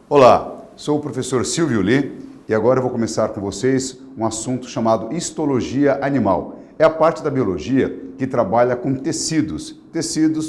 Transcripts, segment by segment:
Olá, sou o professor Silvio Lee e agora eu vou começar com vocês um assunto chamado histologia animal. É a parte da biologia que trabalha com tecidos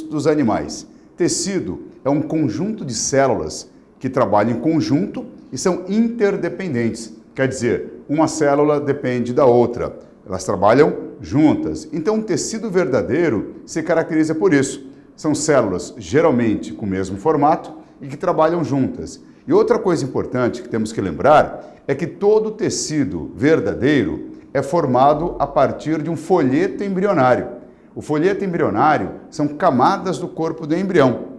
dos animais. Tecido é um conjunto de células que trabalham em conjunto e são interdependentes. Quer dizer, uma célula depende da outra, elas trabalham juntas. Então, um tecido verdadeiro se caracteriza por isso. São células geralmente com o mesmo formato e que trabalham juntas. E outra coisa importante que temos que lembrar é que todo tecido verdadeiro é formado a partir de um folheto embrionário. O folheto embrionário são camadas do corpo do embrião,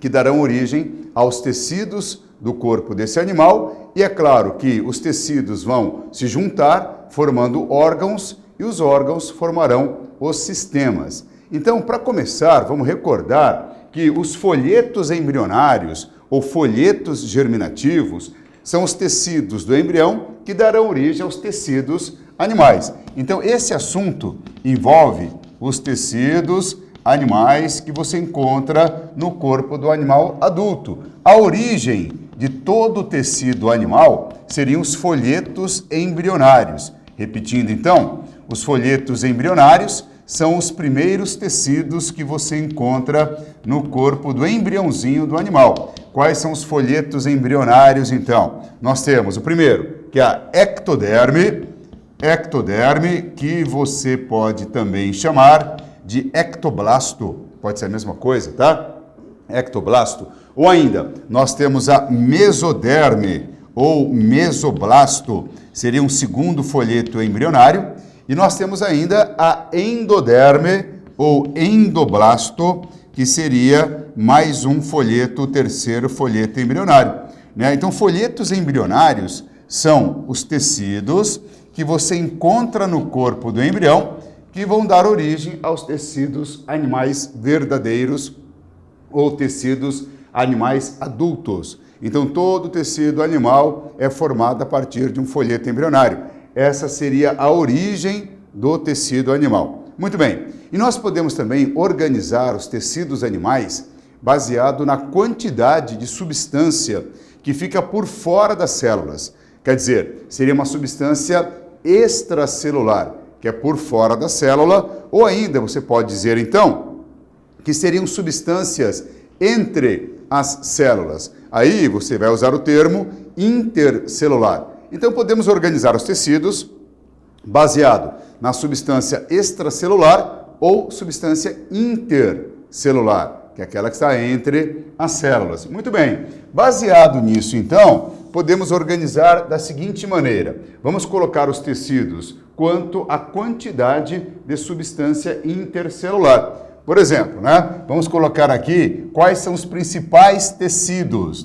que darão origem aos tecidos do corpo desse animal, e é claro que os tecidos vão se juntar, formando órgãos, e os órgãos formarão os sistemas. Então, para começar, vamos recordar que os folhetos embrionários, ou folhetos germinativos, são os tecidos do embrião que darão origem aos tecidos animais. Então, esse assunto envolve os tecidos animais que você encontra no corpo do animal adulto. A origem de todo o tecido animal seriam os folhetos embrionários. Repetindo, então, os folhetos embrionários são os primeiros tecidos que você encontra no corpo do embriãozinho do animal. Quais são os folhetos embrionários, então? Nós temos o primeiro, que é a ectoderme, que você pode também chamar de ectoblasto. Pode ser a mesma coisa, tá? Ectoblasto. Ou ainda, nós temos a mesoderme, ou mesoblasto, seria um segundo folheto embrionário. E nós temos ainda a endoderme, ou endoblasto, que seria mais um folheto, o terceiro folheto embrionário. Então, folhetos embrionários são os tecidos que você encontra no corpo do embrião que vão dar origem aos tecidos animais verdadeiros ou tecidos animais adultos. Então, todo tecido animal é formado a partir de um folheto embrionário. Essa seria a origem do tecido animal. Muito bem, e nós podemos também organizar os tecidos animais baseado na quantidade de substância que fica por fora das células. Quer dizer, seria uma substância extracelular, que é por fora da célula, ou ainda você pode dizer, então, que seriam substâncias entre as células. Aí você vai usar o termo intercelular. Então, podemos organizar os tecidos baseado na substância extracelular ou substância intercelular, que é aquela que está entre as células. Muito bem, baseado nisso, então, podemos organizar da seguinte maneira. Vamos colocar os tecidos quanto à quantidade de substância intercelular. Por exemplo, vamos colocar aqui quais são os principais tecidos,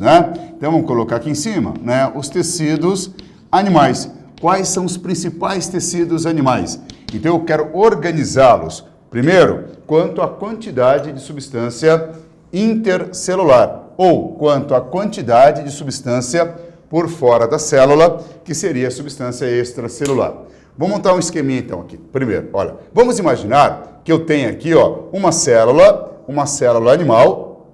Então, vamos colocar aqui em cima, os tecidos animais. Quais são os principais tecidos animais? Então, eu quero organizá-los. Primeiro, quanto à quantidade de substância intercelular, ou quanto à quantidade de substância por fora da célula, que seria a substância extracelular. Vamos montar um esqueminha, então, aqui. Primeiro, olha, vamos imaginar que eu tenho aqui, uma célula animal.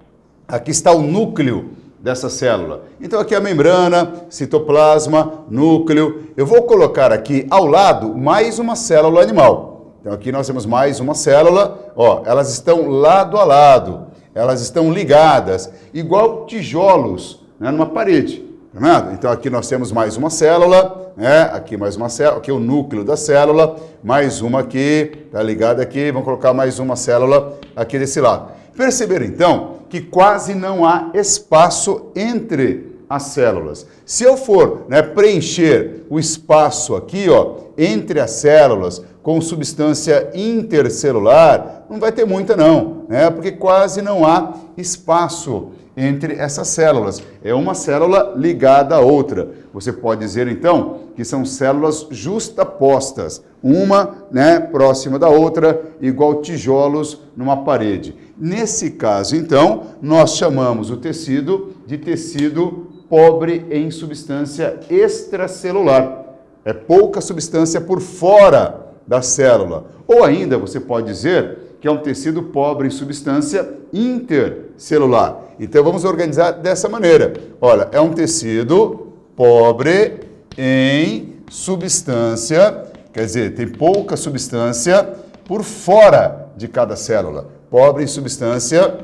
Aqui está o núcleo dessa célula. Então, aqui é a membrana, citoplasma, núcleo. Eu vou colocar aqui ao lado mais uma célula animal. Então, aqui nós temos mais uma célula, elas estão lado a lado, elas estão ligadas, igual tijolos, numa parede. Tá vendo? Então, aqui nós temos mais uma célula, aqui mais uma célula, aqui é o núcleo da célula, mais uma aqui, tá ligada aqui, vamos colocar mais uma célula aqui desse lado. Perceberam, então, que quase não há espaço entre as células. Se eu for preencher o espaço aqui, entre as células, com substância intercelular, não vai ter muita não, porque quase não há espaço entre essas células. É uma célula ligada à outra. Você pode dizer, então, que são células justapostas, uma próxima da outra, igual tijolos numa parede. Nesse caso, então, nós chamamos o tecido de tecido pobre em substância extracelular. É pouca substância por fora da célula. Ou ainda você pode dizer que é um tecido pobre em substância intercelular. Então vamos organizar dessa maneira. Olha, é um tecido pobre em substância, quer dizer, tem pouca substância por fora de cada célula. Pobre em substância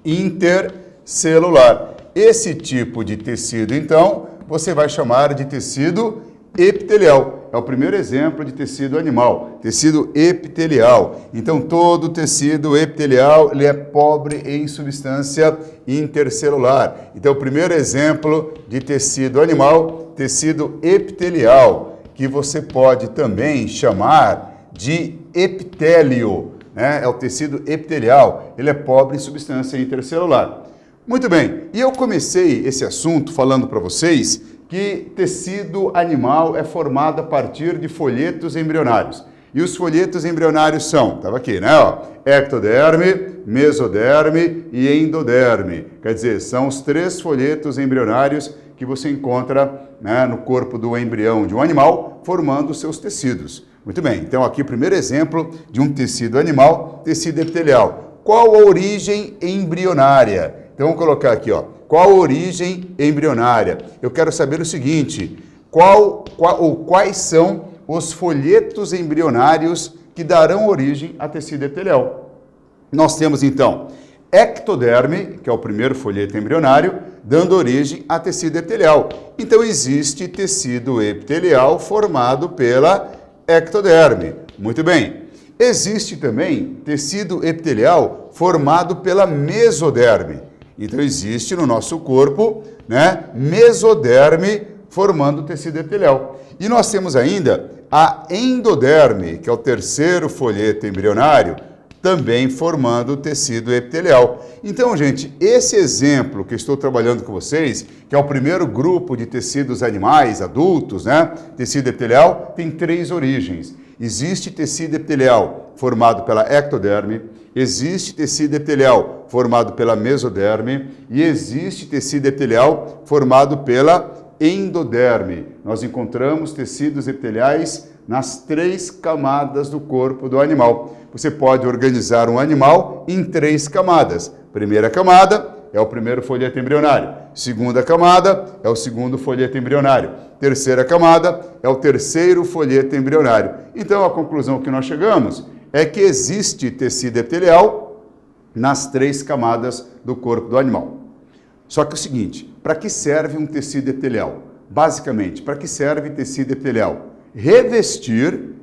intercelular. Esse tipo de tecido, então, você vai chamar de tecido epitelial. É o primeiro exemplo de tecido animal, tecido epitelial. Então, todo tecido epitelial ele é pobre em substância intercelular. Então, o primeiro exemplo de tecido animal, tecido epitelial, que você pode também chamar de epitélio, né? É o tecido epitelial, ele é pobre em substância intercelular. Muito bem, e eu comecei esse assunto falando para vocês que tecido animal é formado a partir de folhetos embrionários. E os folhetos embrionários são, estava aqui, né? Ó, ectoderme, mesoderme e endoderme. Quer dizer, são os 3 folhetos embrionários que você encontra, né, no corpo do embrião de um animal, formando os seus tecidos. Muito bem, então aqui o primeiro exemplo de um tecido animal, tecido epitelial. Qual a origem embrionária? Então vamos colocar aqui, ó. Qual a origem embrionária? Eu quero saber o seguinte, quais são os folhetos embrionários que darão origem a tecido epitelial? Nós temos então ectoderme, que é o primeiro folheto embrionário, dando origem a tecido epitelial. Então existe tecido epitelial formado pela ectoderme. Muito bem. Existe também tecido epitelial formado pela mesoderme. Então existe no nosso corpo, né, mesoderme formando tecido epitelial. E nós temos ainda a endoderme, que é o terceiro folheto embrionário, também formando tecido epitelial. Então, gente, esse exemplo que eu estou trabalhando com vocês, que é o primeiro grupo de tecidos animais adultos, né, tecido epitelial, tem 3 origens. Existe tecido epitelial formado pela ectoderme, existe tecido epitelial formado pela mesoderme e existe tecido epitelial formado pela endoderme. Nós encontramos tecidos epiteliais nas 3 camadas do corpo do animal. Você pode organizar um animal em 3 camadas. Primeira camada é o primeiro folheto embrionário. Segunda camada é o segundo folheto embrionário. Terceira camada é o terceiro folheto embrionário. Então, a conclusão que nós chegamos é que existe tecido epitelial nas 3 camadas do corpo do animal. Só que é o seguinte, para que serve um tecido epitelial? Basicamente, para que serve tecido epitelial? Revestir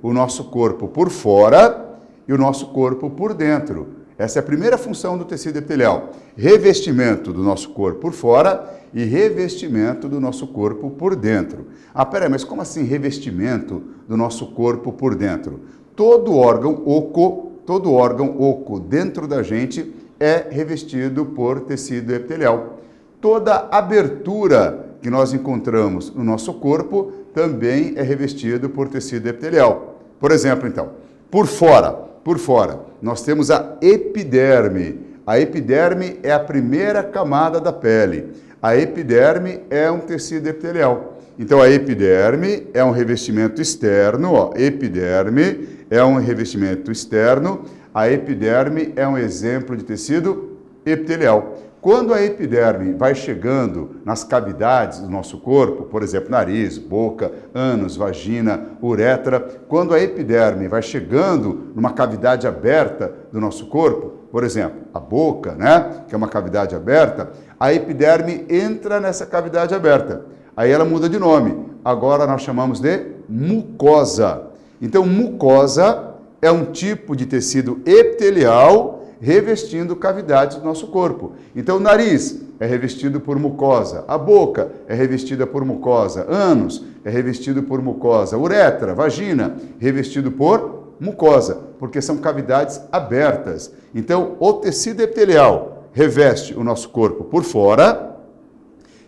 o nosso corpo por fora e o nosso corpo por dentro. Essa é a primeira função do tecido epitelial. Revestimento do nosso corpo por fora e revestimento do nosso corpo por dentro. Ah, peraí, mas como assim revestimento do nosso corpo por dentro? Todo órgão oco dentro da gente é revestido por tecido epitelial. Toda abertura que nós encontramos no nosso corpo também é revestido por tecido epitelial. Por exemplo, então, por fora, nós temos a epiderme. A epiderme é a primeira camada da pele. A epiderme é um tecido epitelial. Então, a epiderme é um revestimento externo, ó, epiderme é um revestimento externo. A epiderme é um exemplo de tecido epitelial. Quando a epiderme vai chegando nas cavidades do nosso corpo, por exemplo, nariz, boca, ânus, vagina, uretra, quando a epiderme vai chegando numa cavidade aberta do nosso corpo, por exemplo, a boca, né, que é uma cavidade aberta, a epiderme entra nessa cavidade aberta. Aí ela muda de nome. Agora nós chamamos de mucosa. Então, mucosa é um tipo de tecido epitelial revestindo cavidades do nosso corpo. Então, o nariz é revestido por mucosa, a boca é revestida por mucosa, ânus é revestido por mucosa, uretra, vagina, revestido por mucosa, porque são cavidades abertas. Então, o tecido epitelial reveste o nosso corpo por fora,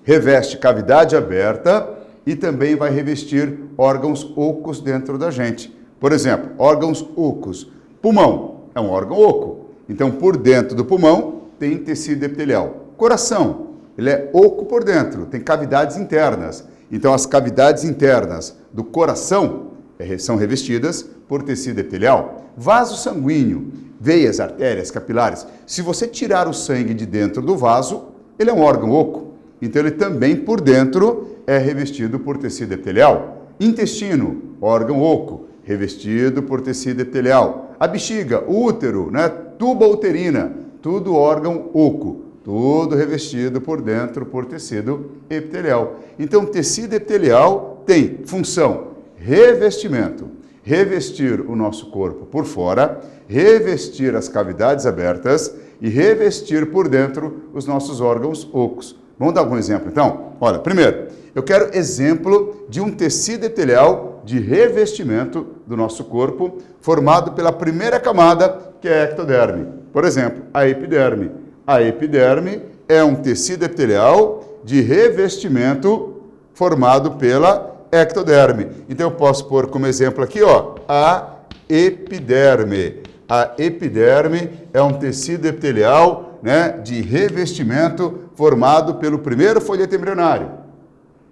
reveste cavidade aberta e também vai revestir órgãos ocos dentro da gente. Por exemplo, órgãos ocos. Pulmão é um órgão oco. Então, por dentro do pulmão tem tecido epitelial. Coração, ele é oco por dentro, tem cavidades internas. Então, as cavidades internas do coração são revestidas por tecido epitelial. Vaso sanguíneo, veias, artérias, capilares. Se você tirar o sangue de dentro do vaso, ele é um órgão oco. Então, ele também, por dentro, é revestido por tecido epitelial. Intestino, órgão oco, revestido por tecido epitelial. A bexiga, o útero, né? Tuba uterina, tudo órgão oco, tudo revestido por dentro por tecido epitelial. Então, tecido epitelial tem função revestimento, revestir o nosso corpo por fora, revestir as cavidades abertas e revestir por dentro os nossos órgãos ocos. Vamos dar algum exemplo, então? Olha, primeiro, eu quero exemplo de um tecido epitelial de revestimento do nosso corpo, formado pela primeira camada, que é a ectoderme. Por exemplo, a epiderme. A epiderme é um tecido epitelial de revestimento formado pela ectoderme. Então, eu posso pôr como exemplo aqui, ó, a epiderme. A epiderme é um tecido epitelial, né, de revestimento formado pelo primeiro folheto embrionário,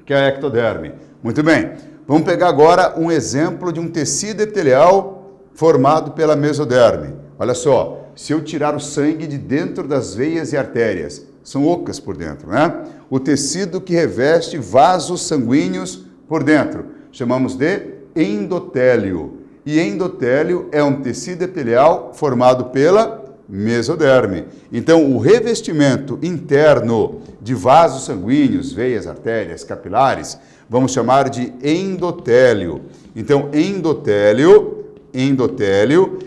que é a ectoderme. Muito bem. Vamos pegar agora um exemplo de um tecido epitelial formado pela mesoderme. Olha só, se eu tirar o sangue de dentro das veias e artérias, são ocas por dentro, né? O tecido que reveste vasos sanguíneos por dentro, chamamos de endotélio. E endotélio é um tecido epitelial formado pela mesoderme. Então, o revestimento interno de vasos sanguíneos, veias, artérias, capilares, vamos chamar de endotélio. Então, endotélio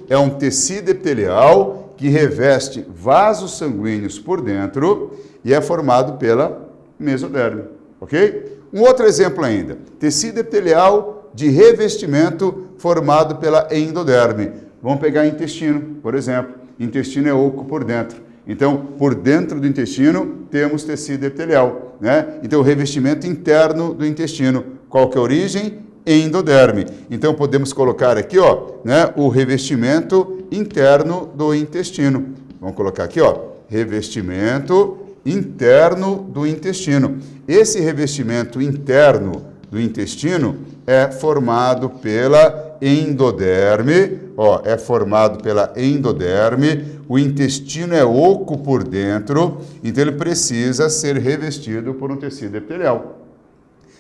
é um tecido epitelial que reveste vasos sanguíneos por dentro e é formado pela mesoderme, ok? Um outro exemplo ainda, tecido epitelial de revestimento formado pela endoderme. Vamos pegar intestino, por exemplo. Intestino é oco por dentro. Então, por dentro do intestino, temos tecido epitelial, né? Então, o revestimento interno do intestino. Qual que é a origem? Endoderme. Então, podemos colocar aqui, ó, né, o revestimento interno do intestino. Vamos colocar aqui, ó, revestimento interno do intestino. Esse revestimento interno do intestino é formado pela endoderme, ó, é formado pela endoderme. O intestino é oco por dentro, então ele precisa ser revestido por um tecido epitelial.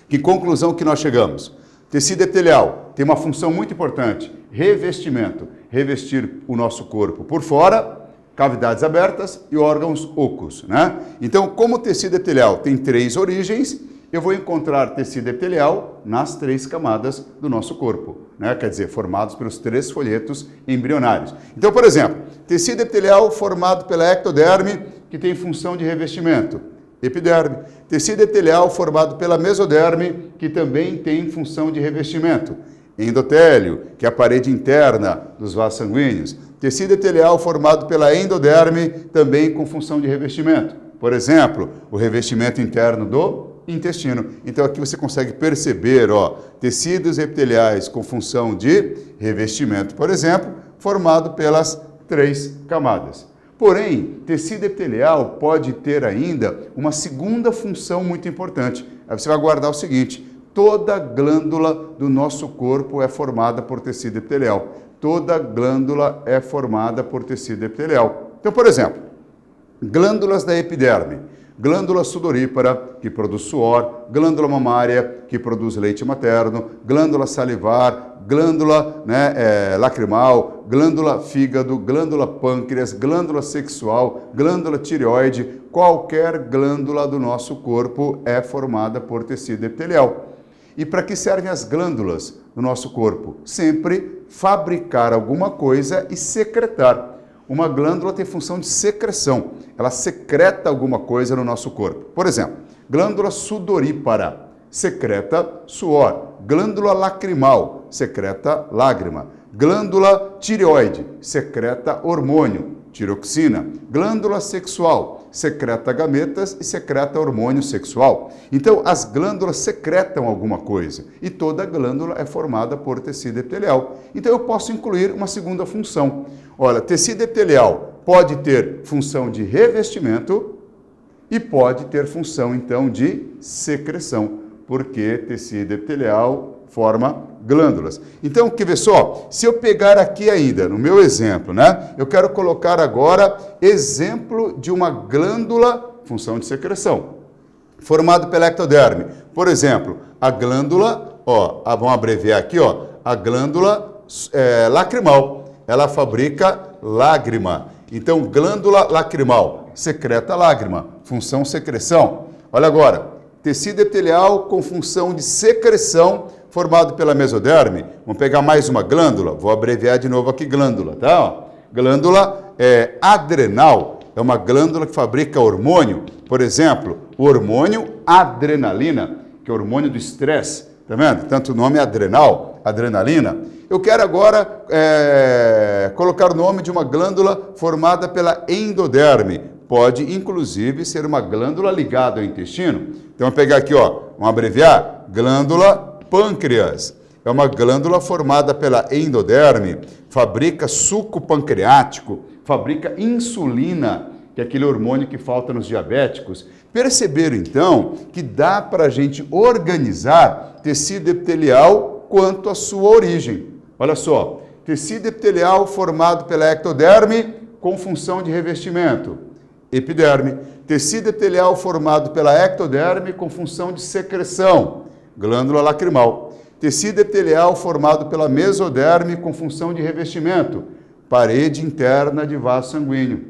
Que conclusão que nós chegamos? Tecido epitelial tem uma função muito importante, revestimento, revestir o nosso corpo por fora, cavidades abertas e órgãos ocos, né? Então, como o tecido epitelial tem 3 origens, eu vou encontrar tecido epitelial nas 3 camadas do nosso corpo, né? Quer dizer, formados pelos 3 folhetos embrionários. Então, por exemplo, tecido epitelial formado pela ectoderme, que tem função de revestimento, epiderme. Tecido epitelial formado pela mesoderme, que também tem função de revestimento, endotélio, que é a parede interna dos vasos sanguíneos. Tecido epitelial formado pela endoderme, também com função de revestimento. Por exemplo, o revestimento interno do intestino. Então, aqui você consegue perceber, ó, tecidos epiteliais com função de revestimento, por exemplo, formado pelas 3 camadas. Porém, tecido epitelial pode ter ainda uma segunda função muito importante. Aí você vai guardar o seguinte: toda glândula do nosso corpo é formada por tecido epitelial. Toda glândula é formada por tecido epitelial. Então, por exemplo, glândulas da epiderme. Glândula sudorípara, que produz suor, glândula mamária, que produz leite materno, glândula salivar, glândula, né, lacrimal, glândula fígado, glândula pâncreas, glândula sexual, glândula tireoide. Qualquer glândula do nosso corpo é formada por tecido epitelial. E para que servem as glândulas do nosso corpo? Sempre fabricar alguma coisa e secretar. Uma glândula tem função de secreção. Ela secreta alguma coisa no nosso corpo. Por exemplo, glândula sudorípara secreta suor. Glândula lacrimal secreta lágrima. Glândula tireoide secreta hormônio, tiroxina. Glândula sexual secreta gametas e secreta hormônio sexual. Então, as glândulas secretam alguma coisa e toda glândula é formada por tecido epitelial. Então, eu posso incluir uma segunda função. Olha, tecido epitelial pode ter função de revestimento e pode ter função, então, de secreção. Porque tecido epitelial forma glândulas. Então, quer ver só? Se eu pegar aqui ainda, no meu exemplo, né? Eu quero colocar agora exemplo de uma glândula, função de secreção, formado pela ectoderme. Por exemplo, a glândula, ó, vamos abreviar aqui, ó, a glândula lacrimal. Ela fabrica lágrima. Então, glândula lacrimal, secreta lágrima, função secreção. Olha agora, tecido epitelial com função de secreção, formado pela mesoderme. Vamos pegar mais uma glândula, vou abreviar de novo aqui glândula, tá? Ó, glândula adrenal, é uma glândula que fabrica hormônio. Por exemplo, o hormônio adrenalina, que é o hormônio do estresse, tá vendo? Tanto o nome é adrenal, adrenalina. Eu quero agora colocar o nome de uma glândula formada pela endoderme. Pode, inclusive, ser uma glândula ligada ao intestino. Então, vamos pegar aqui, ó, vamos abreviar, glândula pâncreas. É uma glândula formada pela endoderme, fabrica suco pancreático, fabrica insulina, que é aquele hormônio que falta nos diabéticos. Perceberam, então, que dá para a gente organizar tecido epitelial quanto à sua origem. Olha só, tecido epitelial formado pela ectoderme com função de revestimento, epiderme. Tecido epitelial formado pela ectoderme com função de secreção, glândula lacrimal. Tecido epitelial formado pela mesoderme com função de revestimento, parede interna de vaso sanguíneo,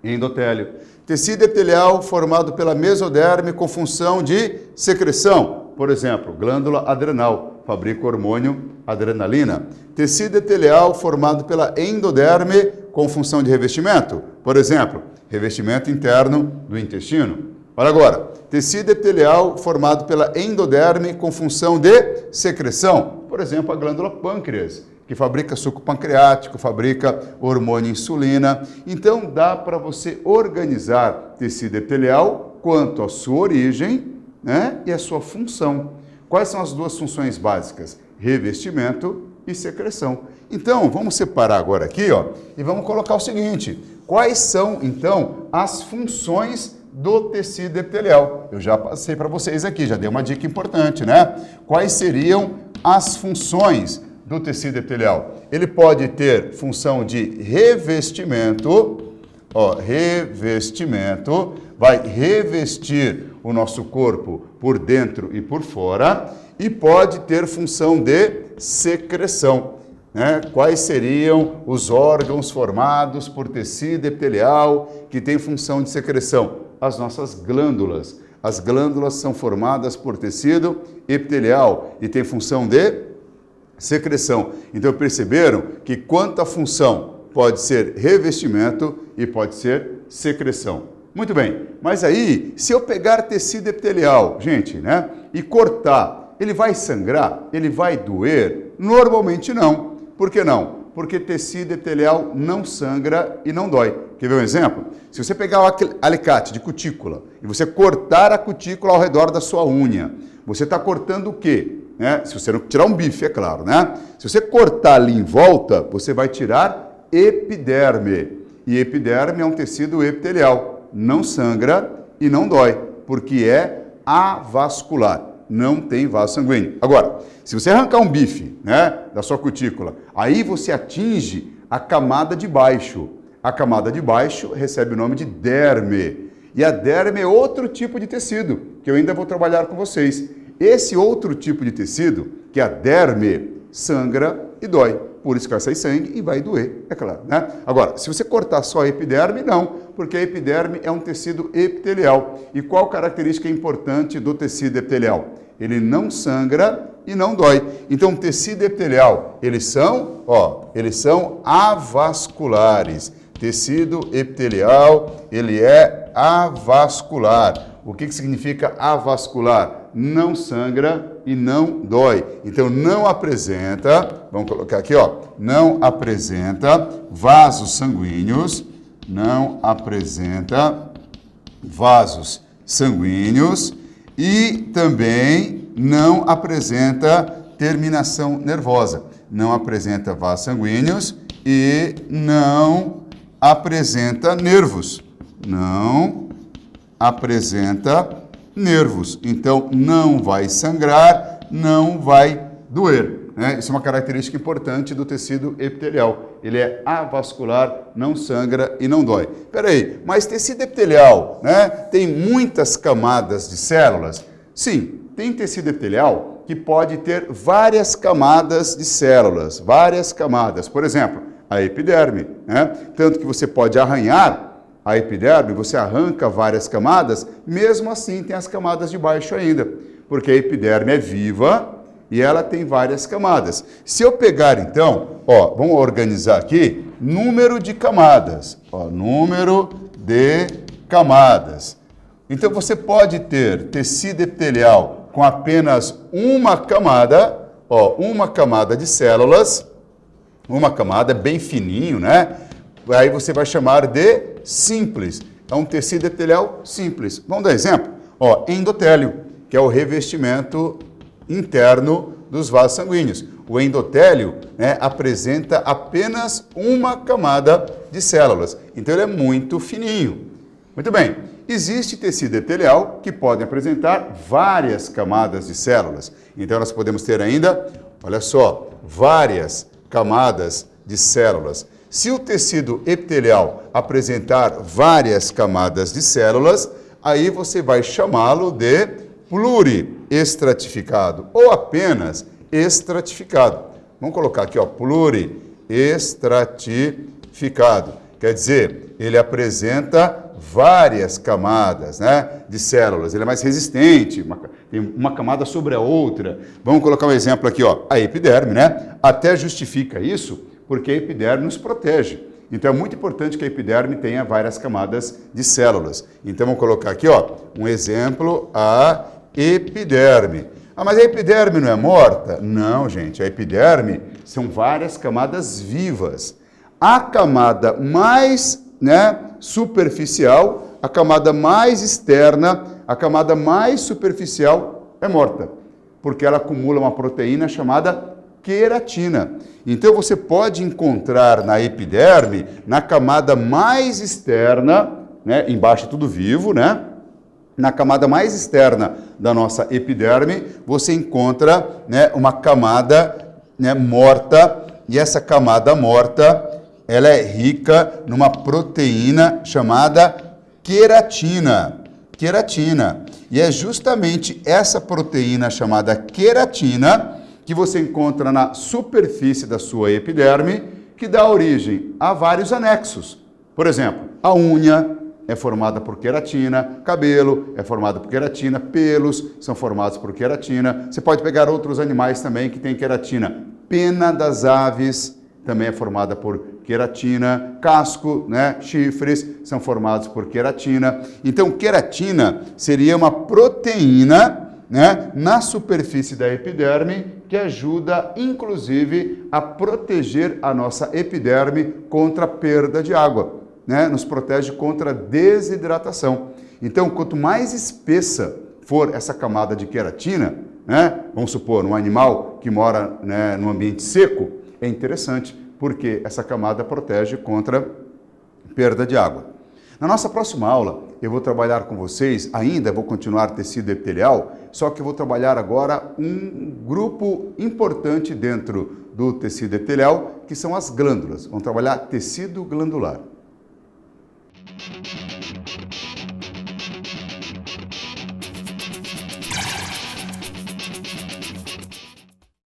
endotélio. Tecido epitelial formado pela mesoderme com função de secreção, por exemplo, glândula adrenal, fabrica hormônio adrenalina. Tecido epitelial formado pela endoderme com função de revestimento, por exemplo, revestimento interno do intestino. Olha agora, tecido epitelial formado pela endoderme com função de secreção, por exemplo, a glândula pâncreas, que fabrica suco pancreático, fabrica hormônio insulina. Então, dá para você organizar tecido epitelial quanto à sua origem, né, e a sua função. Quais são as duas funções básicas? Revestimento e secreção. Então, vamos separar agora aqui, ó, e vamos colocar o seguinte: quais são, então, as funções do tecido epitelial? Eu já passei para vocês aqui, já dei uma dica importante, né? Quais seriam as funções do tecido epitelial? Ele pode ter função de revestimento, ó, revestimento, vai revestir o nosso corpo por dentro e por fora, e pode ter função de secreção, né? Quais seriam os órgãos formados por tecido epitelial que tem função de secreção? As nossas glândulas. As glândulas são formadas por tecido epitelial e tem função de secreção. Então, perceberam que quanto à função pode ser revestimento e pode ser secreção. Muito bem, mas aí, se eu pegar tecido epitelial, gente, né, e cortar, ele vai sangrar? Ele vai doer? Normalmente não. Por que não? Porque tecido epitelial não sangra e não dói. Quer ver um exemplo? Se você pegar o alicate de cutícula e você cortar a cutícula ao redor da sua unha, você está cortando o quê? Né? Se você não tirar um bife, é claro, né? Se você cortar ali em volta, você vai tirar epiderme. E epiderme é um tecido epitelial. Não sangra e não dói, porque é avascular. Não tem vaso sanguíneo. Agora, se você arrancar um bife, né, da sua cutícula, aí você atinge a camada de baixo. A camada de baixo recebe o nome de derme. E a derme é outro tipo de tecido, que eu ainda vou trabalhar com vocês. Esse outro tipo de tecido, que é a derme, sangra e dói. Por isso que vai sair sangue e vai doer, é claro, né? Agora, se você cortar só a epiderme, não, porque a epiderme é um tecido epitelial. E qual característica importante do tecido epitelial? Ele não sangra e não dói. Então, o tecido epitelial, eles são avasculares. Tecido epitelial, ele é avascular. O que significa avascular? Não sangra e não dói. Então, não apresenta, vamos colocar aqui, ó, não apresenta vasos sanguíneos, não apresenta vasos sanguíneos e também não apresenta terminação nervosa. Não apresenta vasos sanguíneos e não apresenta nervos. Não apresenta nervos. Então, não vai sangrar, não vai doer. Né? Isso é uma característica importante do tecido epitelial. Ele é avascular, não sangra e não dói. Peraí, mas tecido epitelial, né, tem muitas camadas de células? Sim, tem tecido epitelial que pode ter várias camadas de células, várias camadas. Por exemplo, a epiderme, né? Tanto que você pode arranhar a epiderme, você arranca várias camadas, mesmo assim tem as camadas de baixo ainda, porque a epiderme é viva e ela tem várias camadas. Se eu pegar então, ó, vamos organizar aqui, número de camadas, ó, número de camadas. Então você pode ter tecido epitelial com apenas uma camada, ó, uma camada de células, uma camada bem fininho, né? Aí você vai chamar de simples. É um tecido epitelial simples. Vamos dar exemplo? Ó, endotélio, que é o revestimento interno dos vasos sanguíneos. O endotélio, né, apresenta apenas uma camada de células. Então ele é muito fininho. Muito bem. Existe tecido epitelial que pode apresentar várias camadas de células. Então nós podemos ter ainda, olha só, várias camadas de células. Se o tecido epitelial apresentar várias camadas de células, aí você vai chamá-lo de pluriestratificado ou apenas estratificado. Vamos colocar aqui, ó, pluriestratificado. Quer dizer, ele apresenta várias camadas, né, de células. Ele é mais resistente, tem uma camada sobre a outra. Vamos colocar um exemplo aqui, ó, a epiderme, né? Até justifica isso porque a epiderme nos protege. Então é muito importante que a epiderme tenha várias camadas de células. Então vamos colocar aqui, ó, um exemplo, a epiderme. Ah, mas a epiderme não é morta? Não, gente, a epiderme são várias camadas vivas. A camada mais, né, superficial, a camada mais externa, a camada mais superficial é morta, porque ela acumula uma proteína chamada queratina. Então você pode encontrar na epiderme, na camada mais externa, né, embaixo é tudo vivo, né? Na camada mais externa da nossa epiderme, você encontra, né, uma camada, né, morta, e essa camada morta, ela é rica numa proteína chamada queratina. Queratina. E é justamente essa proteína chamada queratina que você encontra na superfície da sua epiderme, que dá origem a vários anexos. Por exemplo, a unha é formada por queratina, cabelo é formado por queratina, pelos são formados por queratina. Você pode pegar outros animais também que têm queratina. Pena das aves também é formada por queratina, casco, né, chifres são formados por queratina. Então, queratina seria uma proteína, né, na superfície da epiderme que ajuda, inclusive, a proteger a nossa epiderme contra a perda de água, né, nos protege contra a desidratação. Então, quanto mais espessa for essa camada de queratina, né, vamos supor, um animal que mora, né, num ambiente seco, é interessante, porque essa camada protege contra perda de água. Na nossa próxima aula, eu vou trabalhar com vocês, ainda vou continuar tecido epitelial, só que eu vou trabalhar agora um grupo importante dentro do tecido epitelial, que são as glândulas. Vamos trabalhar tecido glandular.